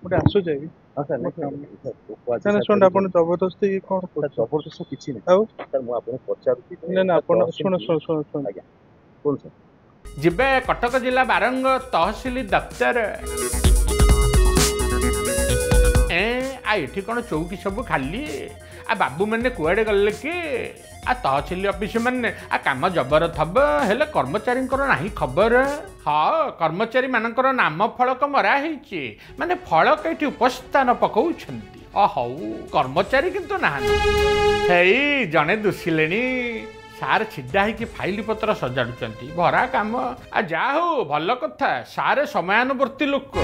ଗୋଟେ ଆସୁଛି କି? ହଁ ସାର୍ ନାଇଁ ନା ନା ଶୁଣ ଆପଣ ଜବରଦସ୍ତି କଣ କରୁଛନ୍ତି? ଜବରଦସ୍ତ କିଛି ନାହିଁ ଆଉ ସାର୍ ମୁଁ ଆପଣଙ୍କୁ ପଚାରୁଛି ନା ନା ଆପଣ ଶୁଣ ଶୁଣ ଶୁଣ ଶୁଣ ଆଜ୍ଞା କୁହନ୍ତୁ ସାର୍। ଯିବେ କଟକ ଜିଲ୍ଲା ବାରଙ୍ଗ ତହସିଲ ଦପ୍ତର। ଏଠି କ'ଣ ଚୌକି ସବୁ ଖାଲି? ବାବୁ ମାନେ କୁଆଡ଼େ ଗଲେ କି? ତହସିଲ ଅଫିସ ମାନେ କାମ ଜବର ଥବ, ହେଲେ କର୍ମଚାରୀଙ୍କର ନାହିଁ ଖବର। ହଁ, କର୍ମଚାରୀ ମାନଙ୍କର ନାମ ଫଳକ ମରା ହେଇଛି, ମାନେ ଫଳକ ଏଠି ଉପସ୍ଥାନ ପକାଉଛନ୍ତି। ହଉ, କର୍ମଚାରୀ କିନ୍ତୁ ନାହାନ୍ତି। ହେଇ ଜଣେ ଦୁଷିଲେଣି। ସାର୍ ଛିଡ଼ା ହେଇକି ଫାଇଲ ପତ୍ର ସଜାଡୁଛନ୍ତି, ଭରା କାମ। ଯାହା ହଉ, ଭଲ କଥା, ସାର୍ ସମୟାନୁବର୍ତ୍ତୀ ଲୋକ।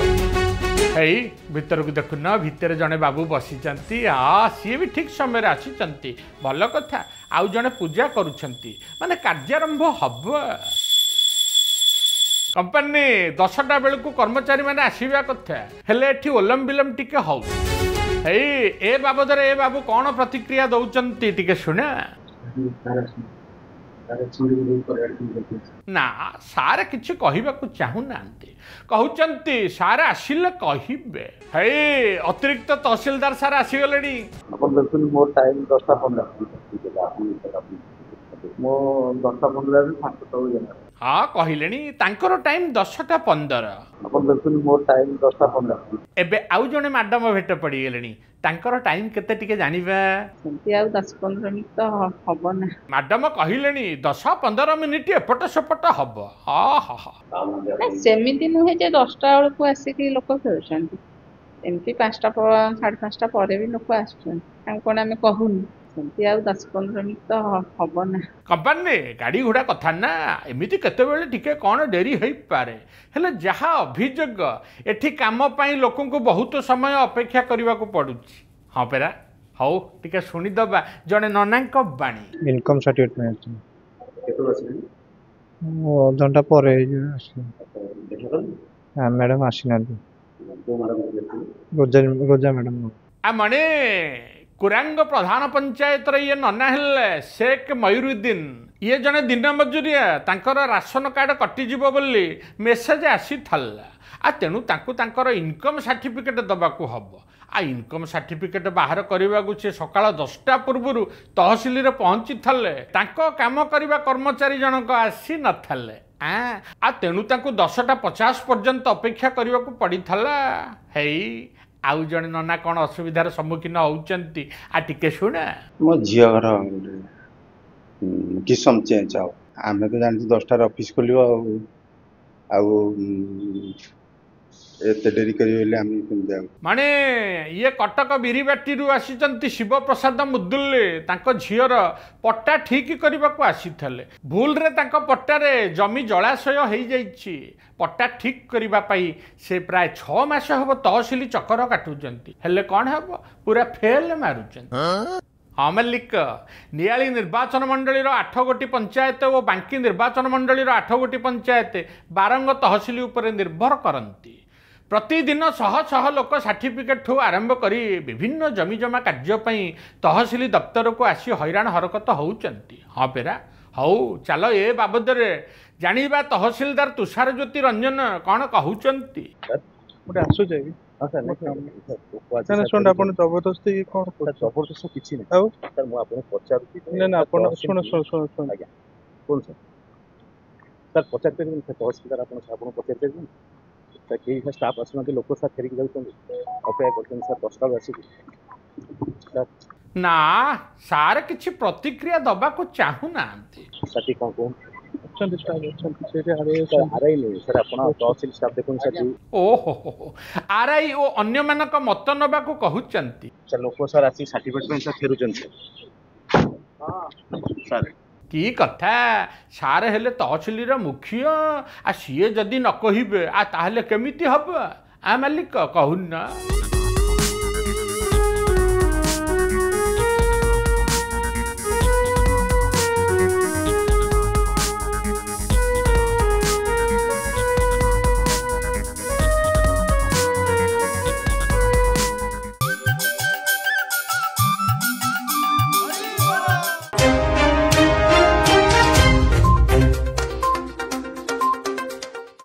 ହେଇ ଭିତରକୁ ଦେଖୁନ, ଭିତରେ ଜଣେ ବାବୁ ବସିଛନ୍ତି। ସିଏ ବି ଠିକ୍ ସମୟରେ ଆସିଛନ୍ତି, ଭଲ କଥା। ଆଉ ଜଣେ ପୂଜା କରୁଛନ୍ତି, ମାନେ କାର୍ଯ୍ୟାରମ୍ଭ ହବ। କମ୍ପାନୀ 10ଟା ବେଳକୁ କର୍ମଚାରୀ ମାନେ ଆସିବା କଥା, ହେଲେ ଏଠି ଓଲମ ବିଲମ ଟିକେ ହଉ। ହେଇ ଏ ବାବଦରେ ଏ ବାବୁ କ'ଣ ପ୍ରତିକ୍ରିୟା ଦଉଛନ୍ତି ଟିକେ ଶୁଣ। ନା, ସାର୍ କିଛି କହିବାକୁ ଚାହୁଁନାହାନ୍ତି, କହୁଛନ୍ତି ସାର୍ ଆସିଲେ କହିବେ। ହେଇ ଅତିରିକ୍ତ ତହସିଲଦାର ସାର୍ ଆସିଗଲେଣି। ଆପଣ ଦେଖୁଛନ୍ତି ମୋ ଟାଇମ୍ 10ଟା 15 ମୁଁ 10ଟା 15ରୁ 5ଟା ବେଳକୁ ଯାଏ। ହଁ କହିଲେଣି, ତାଙ୍କର ଟାଇମ୍ 10ଟା 15। ଆପଣ ଦେଖୁଛନ୍ତି ମୋ ଟାଇମ୍ 10ଟା 15। ଏବେ ଆଉ ଜଣେ ମ୍ୟାଡମ ଭେଟ ପଡ଼ିଗଲେଣି, ତାଙ୍କର ଟାଇମ୍ କେତେ ଟିକେ ଜାଣିବା। ସେମିତି ଆଉ 10-15 ମିନିଟ୍ ତ ହବ ନା। ମ୍ୟାଡମ କହିଲେଣି 10-15 ମିନିଟ୍ ଏପଟ ସେପଟ ହବ। ସେମିତି ନୁହେଁ ଯେ 10ଟା ବେଳକୁ ଆସିକି ଲୋକ ଫେରୁଛନ୍ତି, ଏମିତି 5ଟା 5:30 ପରେ ବି ଲୋକ ଆସୁଛନ୍ତି, ତାଙ୍କୁ କ'ଣ ଆମେ କହୁନି? ସେମିତି ଆଉ 10-15 ମିନିଟ୍ ତ ହବ ନା। କମ୍ପାନୀ ଗାଡ଼ି ଘୋଡ଼ା କଥା ନା, ଏମିତି କେତେବେଳେ ଟିକେ କ'ଣ ଡେରି ହେଇପାରେ, ହେଲେ ଯାହା ଅଭିଯୋଗ, ଏଠି କାମ ପାଇଁ ଲୋକଙ୍କୁ ବହୁତ ସମୟ ଅପେକ୍ଷା କରିବାକୁ ପଡ଼ୁଛି। ହଁ ପରା। ହଉ, ଟିକେ ଶୁଣିଦବା ଜଣେ ନନାଙ୍କ ବାଣୀ। ଇନକମ୍ ସାର୍ଟିଫିକେଟ୍ ପାଇଁ ଆସିଛି। କେତେବେଳେ ଆସିଲେଣି? ଅଧଘଣ୍ଟା ପରେ ଆସିଲି। ମ୍ୟାଡ଼ାମ୍ ଆସିନାହାନ୍ତି। ରୋଜା ମ୍ୟାଡ଼ାମ୍। ମଣି କୁରାଙ୍ଗ ପ୍ରଧାନ ପଞ୍ଚାୟତର ଇଏ ନନା ହେଲେ ଶେଖ୍ ମୟୁରୁଦ୍ଦିନ। ଇଏ ଜଣେ ଦିନ ମଜୁରିଆ, ତାଙ୍କର ରାସନ କାର୍ଡ଼ କଟିଯିବ ବୋଲି ମେସେଜ ଆସିଥିଲା। ତେଣୁ ତାଙ୍କୁ ତାଙ୍କର ଇନକମ୍ ସାର୍ଟିଫିକେଟ୍ ଦେବାକୁ ହେବ। ଇନକମ୍ ସାର୍ଟିଫିକେଟ୍ ବାହାର କରିବାକୁ ସେ ସକାଳ 10ଟା ପୂର୍ବରୁ ତହସିଲରେ ପହଞ୍ଚିଥିଲେ। ତାଙ୍କ କାମ କରିବା କର୍ମଚାରୀ ଜଣକ ଆସିନଥିଲେ। ତେଣୁ ତାଙ୍କୁ 10ଟା 50 ପର୍ଯ୍ୟନ୍ତ ଅପେକ୍ଷା କରିବାକୁ ପଡ଼ିଥିଲା। ହେଇ ଆଉ ଜଣେ ନନା କ'ଣ ଅସୁବିଧାର ସମ୍ମୁଖୀନ ହେଉଛନ୍ତି, ଟିକେ ଶୁଣ। ମୋ ଝିଅ ଘର କିସମ ଚେଞ୍ଜ ହବ। ଆମେ ତ ଜାଣିଛୁ 10ଟାରେ ଅଫିସ ଖୋଲିବ, ଆଉ ଏତେ ଡେରି କରିବେ ବୋଲି ଆମେ କେମିତି ଆଉ। ମାନେ ଇଏ କଟକ ବିରିବାଟିରୁ ଆସିଛନ୍ତି ଶିବପ୍ରସାଦ ମୁଦୁଲି। ତାଙ୍କ ଝିଅର ପଟ୍ଟା ଠିକ୍ କରିବାକୁ ଆସିଥିଲେ, ଭୁଲରେ ତାଙ୍କ ପଟ୍ଟାରେ ଜମି ଜଳାଶୟ ହେଇଯାଇଛି। ପଟ୍ଟା ଠିକ୍ କରିବା ପାଇଁ ସେ ପ୍ରାୟ 6 ମାସ ହେବ ତହସିଲ ଚକର କାଟୁଛନ୍ତି, ହେଲେ କ'ଣ ହେବ, ପୁରା ଫେଲ୍ ମାରୁଛନ୍ତି। ମାଲିକ ନିଆଳି ନିର୍ବାଚନ ମଣ୍ଡଳୀର 8ଗୋଟି ପଞ୍ଚାୟତ ଓ ବାଙ୍କି ନିର୍ବାଚନ ମଣ୍ଡଳୀର 8ଗୋଟି ପଞ୍ଚାୟତ ବାରଙ୍ଗ ତହସିଲ ଉପରେ ନିର୍ଭର କରନ୍ତି। ପ୍ରତିଦିନ ଶହ ଶହ ଲୋକ ସାର୍ଟିଫିକେଟ୍ଠୁ ଆରମ୍ଭ କରି ବିଭିନ୍ନ ଜମିଜମା କାର୍ଯ୍ୟ ପାଇଁ ତହସିଲ ଦପ୍ତରକୁ ଆସି ହଇରାଣ ହରକତ ହେଉଛନ୍ତି। ହଁ ପରା। ହଉ, ଚାଲ ଏ ବାବଦରେ ଜାଣିବା ତହସିଲଦାର ତୁଷାରଜ୍ୟୋତି ରଞ୍ଜନ କ'ଣ କହୁଛନ୍ତି। ଗୋଟେ ଆସୁଛି କି? ହଁ ସାର୍ ନାଇଁ ନା ନା ଶୁଣ ଆପଣ ଜବରଦସ୍ତି କଣ କରୁଛନ୍ତି? ଜବରଦସ୍ତ କିଛି ନାହିଁ। ଆଉ ସାର୍ ମୁଁ ଆପଣଙ୍କୁ ପଚାରୁଛି। ନା ନା ଆପଣ ଶୁଣ ଶୁଣ ଶୁଣ ଶୁଣ ଆଜ୍ଞା କୁହନ୍ତୁ ସାର୍। ସାର୍ ପଚାରିପାରିବେନି ସାର୍, ତହସିଲଦାର ଆପଣଙ୍କୁ ପଚାରିପାରିବେନି ସାର୍? କେହି ସାର୍ ଷ୍ଟାଫ୍ ଆସୁନାହାନ୍ତି, ଲୋକ ସାର୍ ଫେରିକି ଯାଉଛନ୍ତି, ଅପେକ୍ଷା କରୁଛନ୍ତି ସାର୍ 10ଟା ବେଳୁ ଆସିକି। ସାର୍ ନା, ସାର୍ କିଛି ପ୍ରତିକ୍ରିୟା ଦେବାକୁ ଚାହୁଁନାହାନ୍ତି। ସାର୍ ଟିକେ କ'ଣ କୁହନ୍ତୁ? ଅଛନ୍ତି ଷ୍ଟାଫ୍ ଅଛନ୍ତି ସେଇଠି। ଆର୍ଆଇ ନେଇ ସାର୍, ଆପଣ ତହସିଲ ଷ୍ଟାଫ୍ ଦେଖନ୍ତୁ ସାର୍। ଓହୋ, ଆର୍ଆଇ ଓ ଅନ୍ୟମାନଙ୍କ ମତ ନେବାକୁ କହୁଛନ୍ତି। ସାର୍ ଲୋକ ସାର୍ ଆସିକି ସାର୍ଟିଫିକେଟ୍ ପାଇଁ ସାର୍ ଫେରୁଛନ୍ତି ସାର୍। କି କଥା, ସାର୍ ହେଲେ ତହସିଲର ମୁଖ୍ୟ, ସିଏ ଯଦି ନ କହିବେ ତାହେଲେ କେମିତି ହେବ? ମାଲିକ କହୁନ।